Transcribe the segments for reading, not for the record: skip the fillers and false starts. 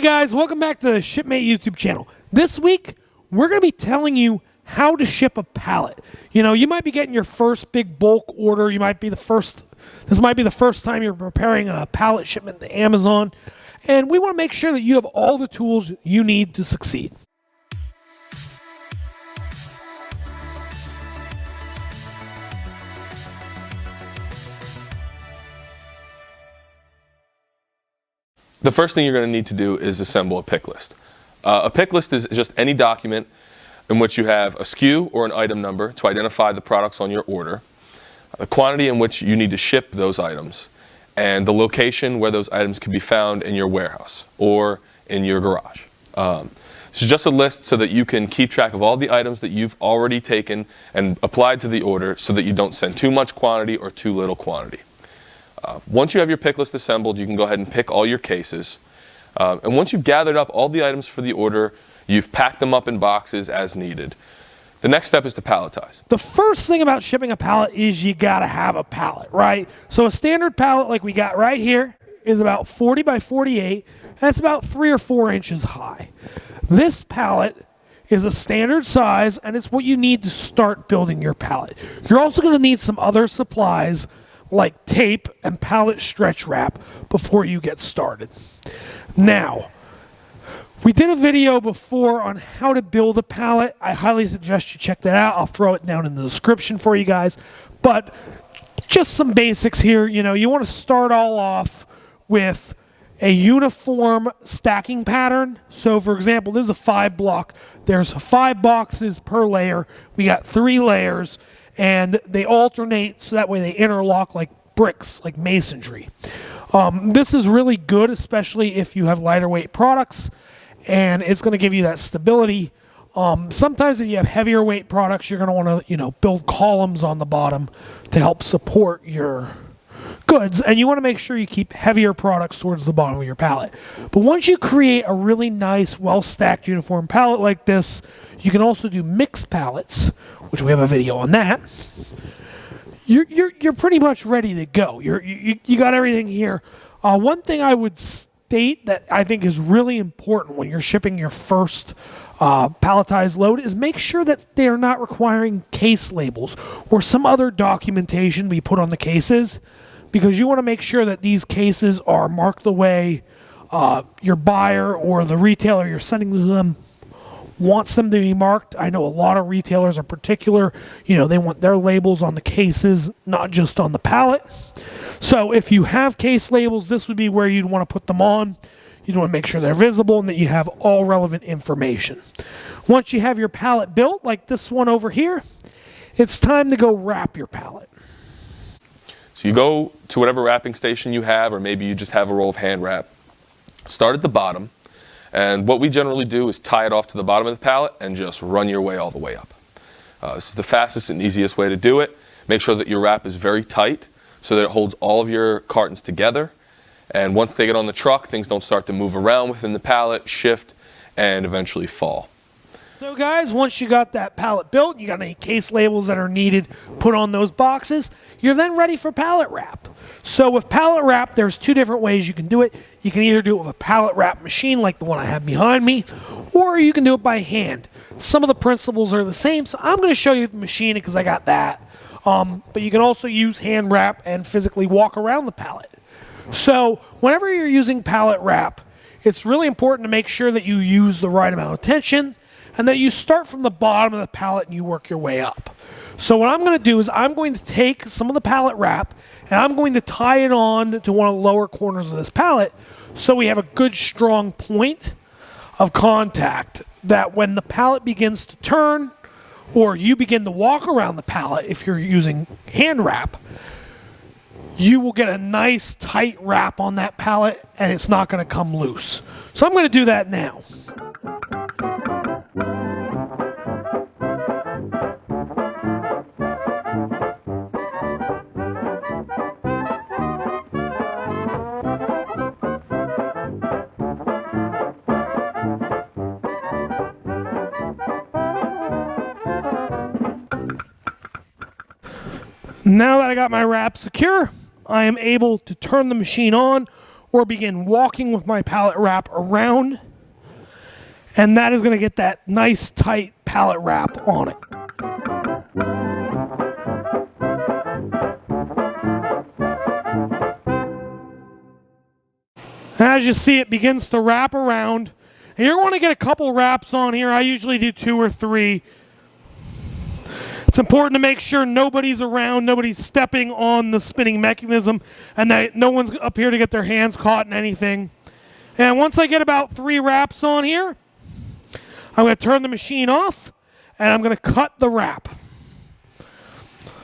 Hey guys, welcome back to the Shipmate YouTube channel. This week, we're going to be telling you how to ship a pallet. You know, you might be getting your first big bulk order. This might be the first time you're preparing a pallet shipment to Amazon. And we want to make sure that you have all the tools you need to succeed. The first thing you're going to need to do is assemble a pick list. A pick list is just any document in which you have a SKU or an item number to identify the products on your order, the quantity in which you need to ship those items, and the location where those items can be found in your warehouse or in your garage. It's just a list so that you can keep track of all the items that you've already taken and applied to the order so that you don't send too much quantity or too little quantity. Once you have your pick list assembled, you can go ahead and pick all your cases. And once you've gathered up all the items for the order, you've packed them up in boxes as needed. The next step is to palletize. The first thing about shipping a pallet is you gotta have a pallet, right? So a standard pallet like we got right here is about 40 by 48. That's about 3 or 4 inches high. This pallet is a standard size, and it's what you need to start building your pallet. You're also gonna need some other supplies like tape and pallet stretch wrap before you get started. Now, we did a video before on how to build a pallet. I highly suggest you check that out. I'll throw it down in the description for you guys. But just some basics here. You know, you want to start all off with a uniform stacking pattern. So for example, this is a 5 block. There's 5 boxes per layer. We got 3 layers. And they alternate so that way they interlock like bricks, like masonry. This is really good, especially if you have lighter weight products, and it's going to give you that stability. Sometimes if you have heavier weight products, you're going to want to, build columns on the bottom to help support your goods, and you want to make sure you keep heavier products towards the bottom of your pallet. But once you create a really nice, well-stacked uniform pallet like this, you can also do mixed pallets, which we have a video on that. You're pretty much ready to go. You got everything here. One thing I would state that I think is really important when you're shipping your first palletized load is make sure that they're not requiring case labels or some other documentation to be put on the cases, because you want to make sure that these cases are marked the way your buyer or the retailer you're sending to them wants them to be marked. I know a lot of retailers are particular. They want their labels on the cases, not just on the pallet. So if you have case labels, this would be where you'd want to put them on. You'd want to make sure they're visible and that you have all relevant information. Once you have your pallet built, like this one over here, it's time to go wrap your pallet. So you go to whatever wrapping station you have, or maybe you just have a roll of hand wrap. Start at the bottom, and what we generally do is tie it off to the bottom of the pallet and just run your way all the way up. This is the fastest and easiest way to do it. Make sure that your wrap is very tight so that it holds all of your cartons together. And once they get on the truck, things don't start to move around within the pallet, shift, and eventually fall. So guys, once you got that pallet built, you got any case labels that are needed put on those boxes, you're then ready for pallet wrap. So with pallet wrap, there's 2 different ways you can do it. You can either do it with a pallet wrap machine like the one I have behind me, or you can do it by hand. Some of the principles are the same, so I'm going to show you the machine because I got that. But you can also use hand wrap and physically walk around the pallet. So whenever you're using pallet wrap, it's really important to make sure that you use the right amount of tension and that you start from the bottom of the pallet and you work your way up. So what I'm going to do is I'm going to take some of the pallet wrap and I'm going to tie it on to one of the lower corners of this pallet so we have a good strong point of contact that when the pallet begins to turn or you begin to walk around the pallet, if you're using hand wrap, you will get a nice tight wrap on that pallet and it's not going to come loose. So I'm going to do that now. Now that I got my wrap secure, I am able to turn the machine on, or begin walking with my pallet wrap around, and that is going to get that nice tight pallet wrap on it. And as you see, it begins to wrap around. And you're going to get a couple wraps on here. I usually do 2 or 3. It's important to make sure nobody's around, nobody's stepping on the spinning mechanism, and that no one's up here to get their hands caught in anything. And once I get about 3 wraps on here, I'm going to turn the machine off, and I'm going to cut the wrap.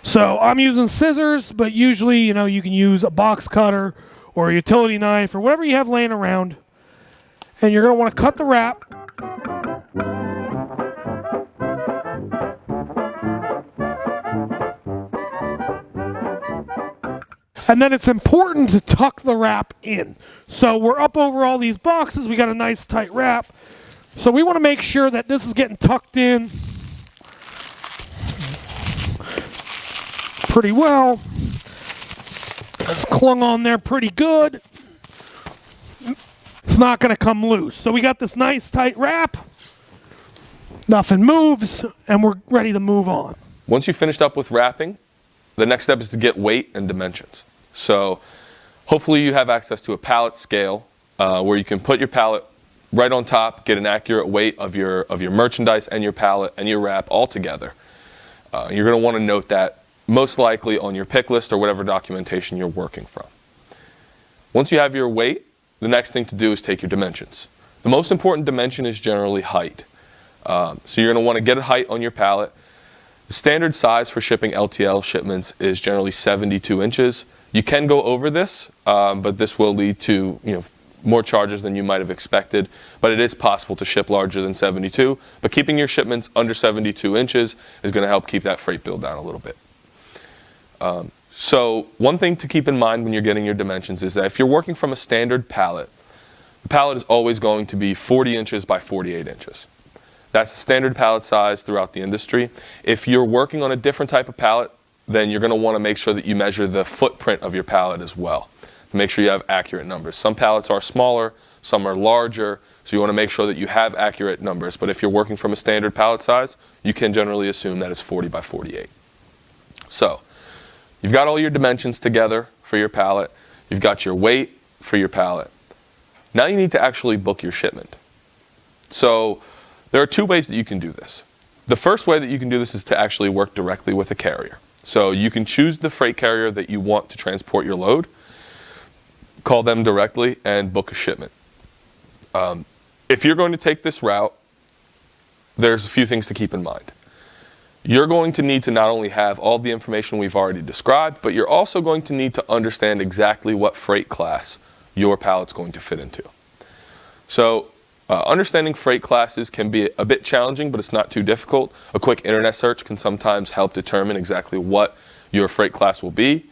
So I'm using scissors, but usually, you can use a box cutter or a utility knife or whatever you have laying around. And you're going to want to cut the wrap. And then it's important to tuck the wrap in. So we're up over all these boxes. We got a nice tight wrap. So we want to make sure that this is getting tucked in pretty well. It's clung on there pretty good. It's not going to come loose. So we got this nice tight wrap. Nothing moves, and we're ready to move on. Once you've finished up with wrapping, the next step is to get weight and dimensions. So hopefully you have access to a pallet scale where you can put your pallet right on top, get an accurate weight of your merchandise and your pallet and your wrap all together. You're going to want to note that most likely on your pick list or whatever documentation you're working from. Once you have your weight, the next thing to do is take your dimensions. The most important dimension is generally height. So you're going to want to get a height on your pallet. The standard size for shipping LTL shipments is generally 72 inches. You can go over this, but this will lead to more charges than you might have expected. But it is possible to ship larger than 72. But keeping your shipments under 72 inches is going to help keep that freight bill down a little bit. So one thing to keep in mind when you're getting your dimensions is that if you're working from a standard pallet, the pallet is always going to be 40 inches by 48 inches. That's the standard pallet size throughout the industry. If you're working on a different type of pallet, then you're going to want to make sure that you measure the footprint of your pallet as well to make sure you have accurate numbers. Some pallets are smaller, some are larger, so you want to make sure that you have accurate numbers. But if you're working from a standard pallet size, you can generally assume that it's 40 by 48. So you've got all your dimensions together for your pallet. You've got your weight for your pallet. Now you need to actually book your shipment. So there are 2 ways that you can do this. The first way that you can do this is to actually work directly with a carrier. So you can choose the freight carrier that you want to transport your load, call them directly, and book a shipment. If you're going to take this route, there's a few things to keep in mind. You're going to need to not only have all the information we've already described, but you're also going to need to understand exactly what freight class your pallet's going to fit into. So understanding freight classes can be a bit challenging, but it's not too difficult. A quick internet search can sometimes help determine exactly what your freight class will be.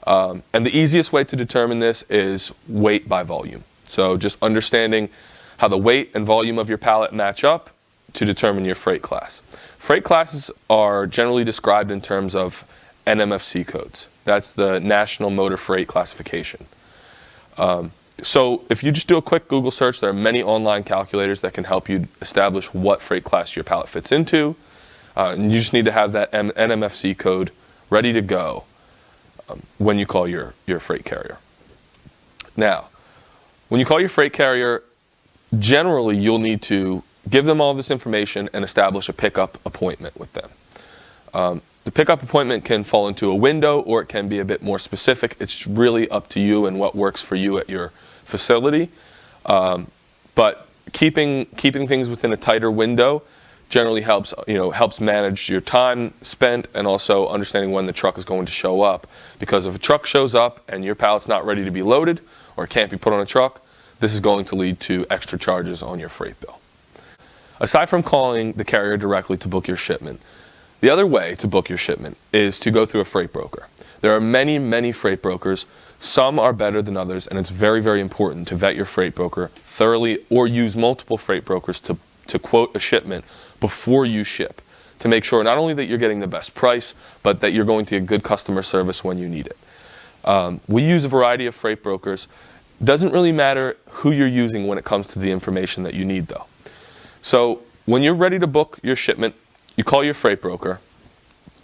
And the easiest way to determine this is weight by volume. So just understanding how the weight and volume of your pallet match up to determine your freight class. Freight classes are generally described in terms of NMFC codes. That's the National Motor Freight Classification. So if you just do a quick Google search, there are many online calculators that can help you establish what freight class your pallet fits into. And you just need to have that NMFC code ready to go when you call your freight carrier. Now, when you call your freight carrier, generally you'll need to give them all this information and establish a pickup appointment with them. The pickup appointment can fall into a window, or it can be a bit more specific. It's really up to you and what works for you at your facility. But keeping things within a tighter window generally helps manage your time spent, and also understanding when the truck is going to show up. Because if a truck shows up and your pallet's not ready to be loaded or it can't be put on a truck, this is going to lead to extra charges on your freight bill. Aside from calling the carrier directly to book your shipment, the other way to book your shipment is to go through a freight broker. There are many, many freight brokers. Some are better than others, and it's very, very important to vet your freight broker thoroughly, or use multiple freight brokers to quote a shipment before you ship, to make sure not only that you're getting the best price, but that you're going to get good customer service when you need it. We use a variety of freight brokers. Doesn't really matter who you're using when it comes to the information that you need though. So when you're ready to book your shipment, you call your freight broker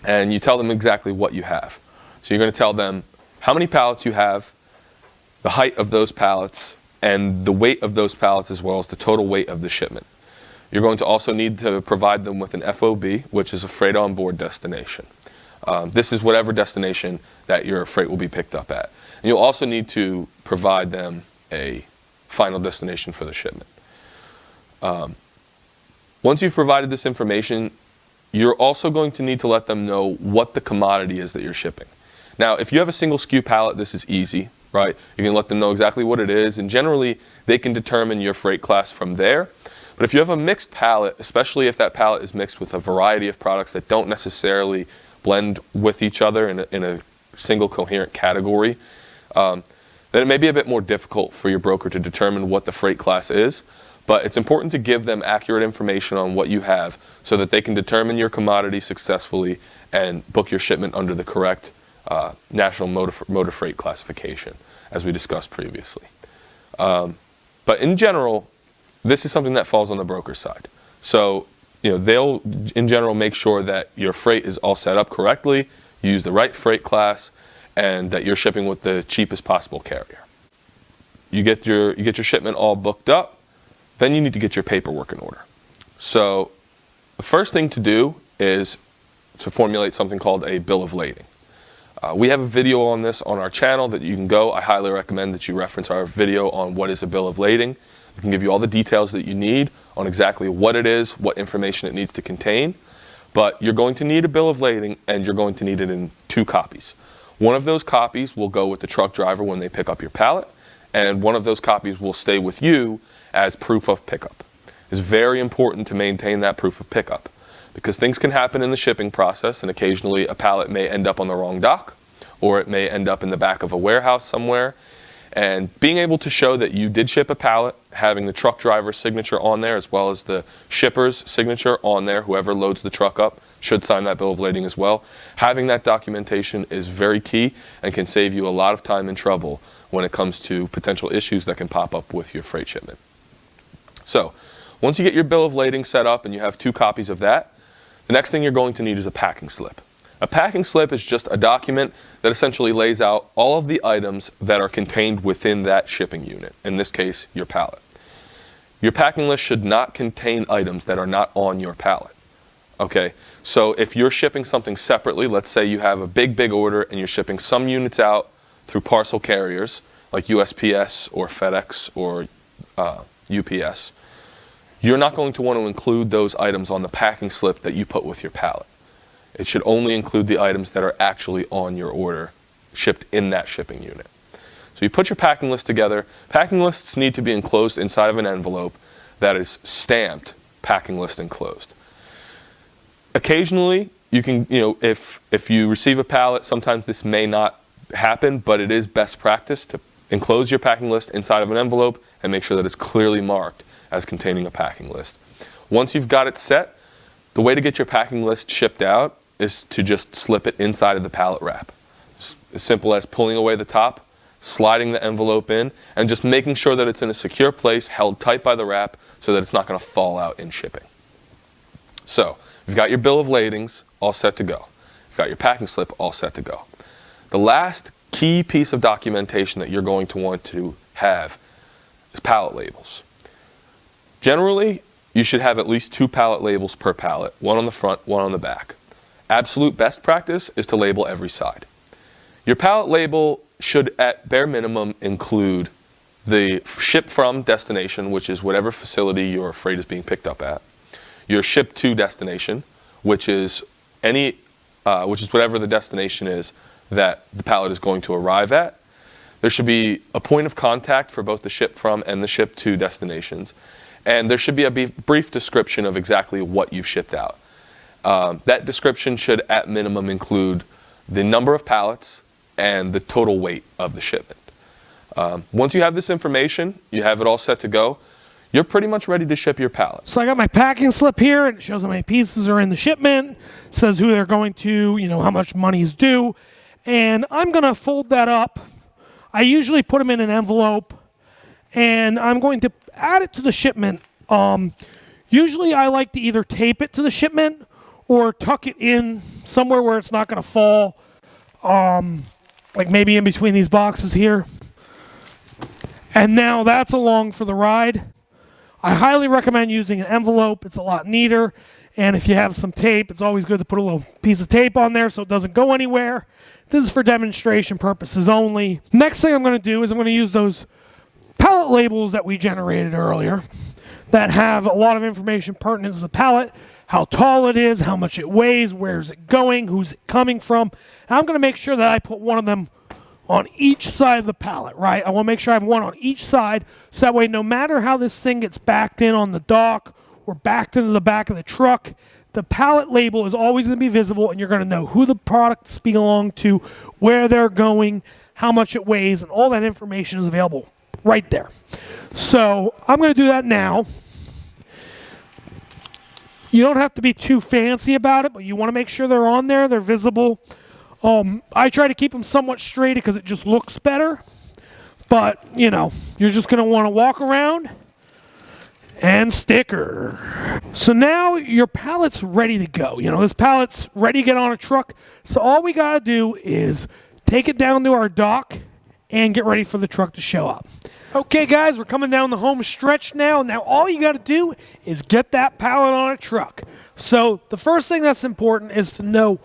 and you tell them exactly what you have. So you're going to tell them how many pallets you have, the height of those pallets, and the weight of those pallets, as well as the total weight of the shipment. You're going to also need to provide them with an FOB, which is a freight on board destination. This is whatever destination that your freight will be picked up at. And you'll also need to provide them a final destination for the shipment. Once you've provided this information, you're also going to need to let them know what the commodity is that you're shipping. Now, if you have a single SKU pallet, this is easy, right? You can let them know exactly what it is, and generally they can determine your freight class from there. But if you have a mixed pallet, especially if that pallet is mixed with a variety of products that don't necessarily blend with each other in a single coherent category, then it may be a bit more difficult for your broker to determine what the freight class is. But it's important to give them accurate information on what you have so that they can determine your commodity successfully and book your shipment under the correct national motor freight classification, as we discussed previously. But in general, this is something that falls on the broker's side. So, they'll in general make sure that your freight is all set up correctly, you use the right freight class, and that you're shipping with the cheapest possible carrier. You get your shipment all booked up, then you need to get your paperwork in order. So the first thing to do is to formulate something called a bill of lading. We have a video on this on our channel that you can go. I highly recommend that you reference our video on what is a bill of lading. We can give you all the details that you need on exactly what it is, what information it needs to contain. But you're going to need a bill of lading, and you're going to need it in 2 copies. One of those copies will go with the truck driver when they pick up your pallet, and one of those copies will stay with you as proof of pickup. It's very important to maintain that proof of pickup because things can happen in the shipping process, and occasionally a pallet may end up on the wrong dock, or it may end up in the back of a warehouse somewhere. And being able to show that you did ship a pallet, having the truck driver's signature on there as well as the shipper's signature on there, whoever loads the truck up should sign that bill of lading as well. Having that documentation is very key and can save you a lot of time and trouble when it comes to potential issues that can pop up with your freight shipment. So, once you get your bill of lading set up and you have 2 copies of that, the next thing you're going to need is a packing slip. A packing slip is just a document that essentially lays out all of the items that are contained within that shipping unit, in this case, your pallet. Your packing list should not contain items that are not on your pallet. Okay, so if you're shipping something separately, let's say you have a big order and you're shipping some units out through parcel carriers like USPS or FedEx or UPS, you're not going to want to include those items on the packing slip that you put with your pallet. It should only include the items that are actually on your order, shipped in that shipping unit. So you put your packing list together. Packing lists need to be enclosed inside of an envelope that is stamped packing list enclosed. Occasionally, you can, if you receive a pallet, sometimes this may not happen, but it is best practice to enclose your packing list inside of an envelope and make sure that it's clearly marked as containing a packing list. Once you've got it set, the way to get your packing list shipped out is to just slip it inside of the pallet wrap. As simple as pulling away the top, sliding the envelope in, and just making sure that it's in a secure place, held tight by the wrap, so that it's not going to fall out in shipping. So, you've got your bill of ladings all set to go. You've got your packing slip all set to go. The last key piece of documentation that you're going to want to have is pallet labels. Generally, you should have at least 2 pallet labels per pallet, one on the front, one on the back. Absolute best practice is to label every side. Your pallet label should at bare minimum include the ship from destination, which is whatever facility your freight is being picked up at, your ship to destination, which is whatever the destination is that the pallet is going to arrive at. There should be a point of contact for both the ship from and the ship to destinations. And there should be a brief description of exactly what you've shipped out. That description should at minimum include the number of pallets and the total weight of the shipment. Once you have this information, you have it all set to go, you're pretty much ready to ship your pallet. So I got my packing slip here, and it shows how many pieces are in the shipment, says who they're going to, how much money is due, and I'm going to fold that up. I usually put them in an envelope and I'm going to add it to the shipment. Usually I like to either tape it to the shipment or tuck it in somewhere where it's not going to fall, like maybe in between these boxes here. And now that's along for the ride. I highly recommend using an envelope. It's a lot neater. And if you have some tape, it's always good to put a little piece of tape on there so it doesn't go anywhere. This is for demonstration purposes only. Next thing I'm going to do is I'm going to use those pallet labels that we generated earlier that have a lot of information pertinent to the pallet, how tall it is, how much it weighs, where's it going, who's it coming from. And I'm going to make sure that I put one of them on each side of the pallet, right? I want to make sure I have one on each side, so that way no matter how this thing gets backed in on the dock or backed into the back of the truck, the pallet label is always going to be visible, and you're going to know who the products belong to, where they're going, how much it weighs, and all that information is available right there. So I'm going to do that now. You don't have to be too fancy about it, but you want to make sure they're on there, they're visible. I try to keep them somewhat straight because it just looks better. But, you know, you're just going to want to walk around and sticker. So now your pallet's ready to go. You know, this pallet's ready to get on a truck. So all we got to do is take it down to our dock and get ready for the truck to show up. Okay, guys, we're coming down the home stretch now. Now, all you got to do is get that pallet on a truck. So the first thing that's important is to know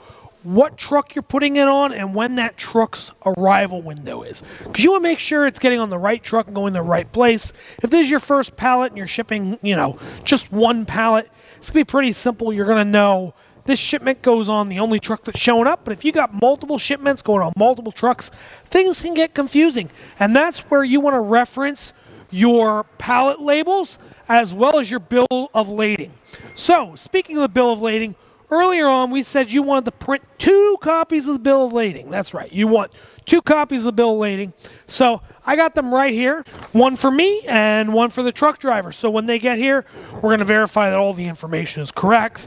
what truck you're putting it on and when that truck's arrival window is. Because you want to make sure it's getting on the right truck and going to the right place. If this is your first pallet and you're shipping, you know, just one pallet, it's going to be pretty simple. You're going to know this shipment goes on the only truck that's showing up. But if you got multiple shipments going on multiple trucks, things can get confusing. And that's where you want to reference your pallet labels as well as your bill of lading. So, speaking of the bill of lading, earlier on we said you wanted to print 2 copies of the bill of lading. That's right, you want 2 copies of the bill of lading. So I got them right here, one for me and one for the truck driver. So when they get here, we're going to verify that all the information is correct.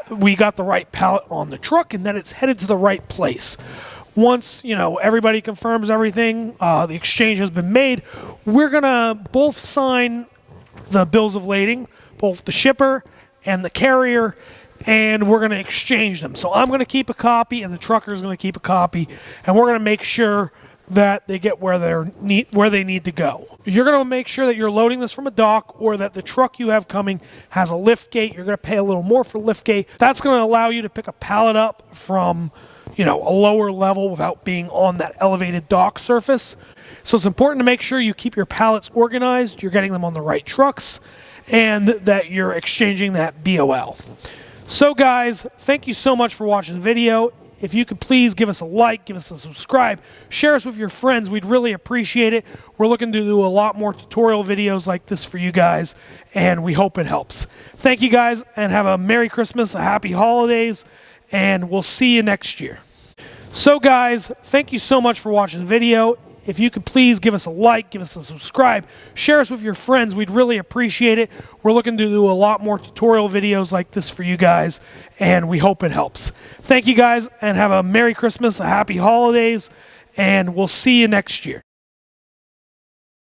We got the right pallet on the truck, and then it's headed to the right place. Once, you know, everybody confirms everything, the exchange has been made, we're going to both sign the bills of lading, both the shipper and the carrier, and we're going to exchange them. So I'm going to keep a copy, and the trucker is going to keep a copy, and we're going to make sure that they get where they need to go. You're going to make sure that you're loading this from a dock, or that the truck you have coming has a lift gate. You're going to pay a little more for lift gate. That's going to allow you to pick a pallet up from, you know, a lower level without being on that elevated dock surface. So it's important to make sure you keep your pallets organized, you're getting them on the right trucks, and that you're exchanging that BOL. So guys, thank you so much for watching the video. If you could please give us a like, give us a subscribe, share us with your friends. We'd really appreciate it. We're looking to do a lot more tutorial videos like this for you guys, and we hope it helps. Thank you guys, and have a Merry Christmas, a Happy Holidays, and we'll see you next year. So guys, thank you so much for watching the video. If you could please give us a like, give us a subscribe, share us with your friends. We'd really appreciate it. We're looking to do a lot more tutorial videos like this for you guys, and we hope it helps. Thank you guys, and have a Merry Christmas, a Happy Holidays, and we'll see you next year.